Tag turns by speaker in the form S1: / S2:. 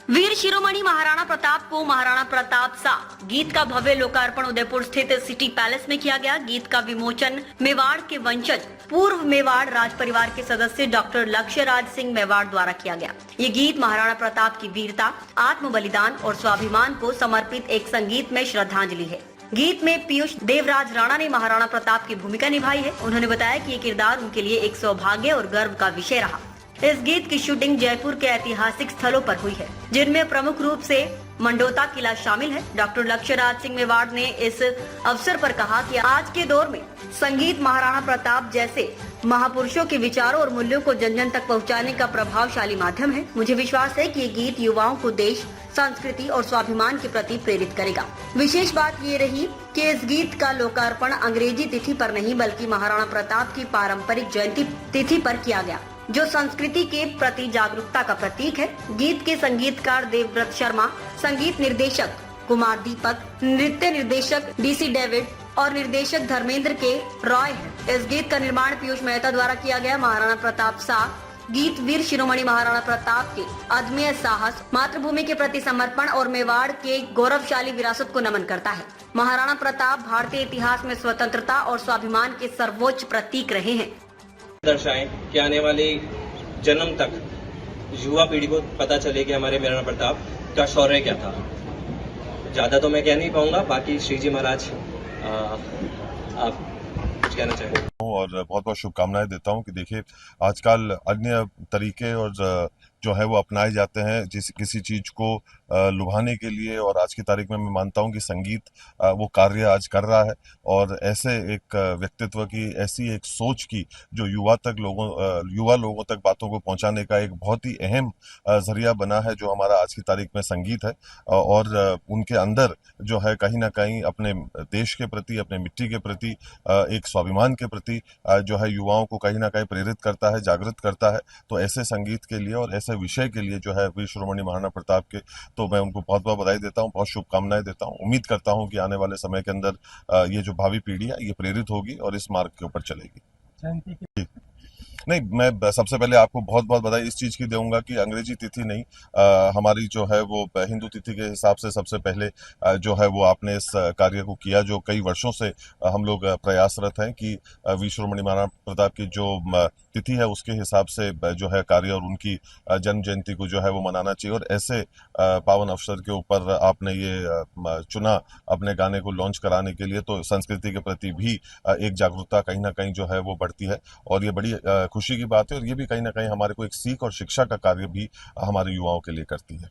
S1: वीर शिरोमणि महाराणा प्रताप को महाराणा प्रताप सा गीत का भव्य लोकार्पण उदयपुर स्थित सिटी पैलेस में किया गया। गीत का विमोचन मेवाड़ के वंशज पूर्व मेवाड़ राज परिवार के सदस्य डॉक्टर लक्ष्य राज सिंह मेवाड़ द्वारा किया गया। ये गीत महाराणा प्रताप की वीरता, आत्म बलिदान और स्वाभिमान को समर्पित एक संगीत में श्रद्धांजलि है। गीत में पीयूष देवराज राणा ने महाराणा प्रताप की भूमिका निभाई है। उन्होंने बताया कि ये किरदार उनके लिए एक सौभाग्य और गर्व का विषय रहा। इस गीत की शूटिंग जयपुर के ऐतिहासिक स्थलों पर हुई है, जिनमें प्रमुख रूप से मंडोता किला शामिल है। डॉक्टर लक्ष्य राज सिंह मेवाड़ ने इस अवसर पर कहा कि आज के दौर में संगीत महाराणा प्रताप जैसे महापुरुषों के विचारों और मूल्यों को जन जन तक पहुंचाने का प्रभावशाली माध्यम है। मुझे विश्वास है कि ये गीत युवाओं को देश, संस्कृति और स्वाभिमान के प्रति प्रेरित करेगा। विशेष बात ये रही कि इस गीत का लोकार्पण अंग्रेजी तिथि पर नहीं बल्कि महाराणा प्रताप की पारंपरिक जयंती तिथि पर किया गया, जो संस्कृति के प्रति जागरूकता का प्रतीक है। गीत के संगीतकार देवव्रत शर्मा, संगीत निर्देशक कुमार दीपक, नृत्य निर्देशक डीसी डेविड और निर्देशक धर्मेंद्र के रॉय है। इस गीत का निर्माण पीयूष मेहता द्वारा किया गया। महाराणा प्रताप सा गीत वीर शिरोमणि महाराणा प्रताप के अदम्य साहस, मातृभूमि के प्रति समर्पण और मेवाड़ के गौरवशाली विरासत को नमन करता है। महाराणा प्रताप भारतीय इतिहास में स्वतंत्रता और स्वाभिमान के सर्वोच्च प्रतीक रहे हैं।
S2: दर्शाएं कि आने वाले जन्म तक युवा पीढ़ी को पता चले कि हमारे महाराणा प्रताप का शौर्य क्या था। ज्यादा तो मैं कह नहीं पाऊंगा, बाकी श्री जी महाराज आप कुछ कहना चाहेंगे?
S3: और बहुत बहुत शुभकामनाएं देता हूं कि देखिए आजकल अन्य तरीके और जो है वो अपनाए जाते हैं किसी चीज को लुभाने के लिए, और आज की तारीख में मैं मानता हूं कि संगीत वो कार्य आज कर रहा है। और ऐसे एक व्यक्तित्व की, ऐसी एक सोच की जो युवा लोगों तक बातों को पहुंचाने का एक बहुत ही अहम जरिया बना है, जो हमारा आज की तारीख में संगीत है। और उनके अंदर जो है कहीं ना कहीं अपने देश के प्रति, अपने मिट्टी के प्रति, एक स्वाभिमान के प्रति जो है युवाओं को कहीं ना कहीं प्रेरित करता है, जागृत करता है। तो ऐसे संगीत के लिए और ऐसे विषय के लिए जो है वीर शिरोमणि महाराणा प्रताप के, तो मैं उनको बहुत बहुत बधाई देता हूं, बहुत शुभकामनाएं देता हूं। उम्मीद करता हूं कि आने वाले समय के अंदर ये जो भावी पीढ़ी है ये प्रेरित होगी और इस मार्ग के ऊपर चलेगी। नहीं, मैं सबसे पहले आपको बहुत बहुत बधाई इस चीज़ की दूंगा कि अंग्रेजी तिथि नहीं, हमारी जो है वो हिंदू तिथि के हिसाब से सबसे पहले जो है वो आपने इस कार्य को किया, जो कई वर्षों से हम लोग प्रयासरत हैं कि वीर शिरोमणि महाराणा प्रताप की जो तिथि है उसके हिसाब से जो है कार्य और उनकी जन्म जयंती को जो है वो मनाना चाहिए। और ऐसे पावन अवसर के ऊपर आपने ये चुना अपने गाने को लॉन्च कराने के लिए, तो संस्कृति के प्रति भी एक जागरूकता कहीं ना कहीं जो है वो बढ़ती है और ये बड़ी खुशी की बात है। और ये भी कहीं ना कहीं हमारे को एक सीख और शिक्षा का कार्य भी हमारे युवाओं के लिए करती है।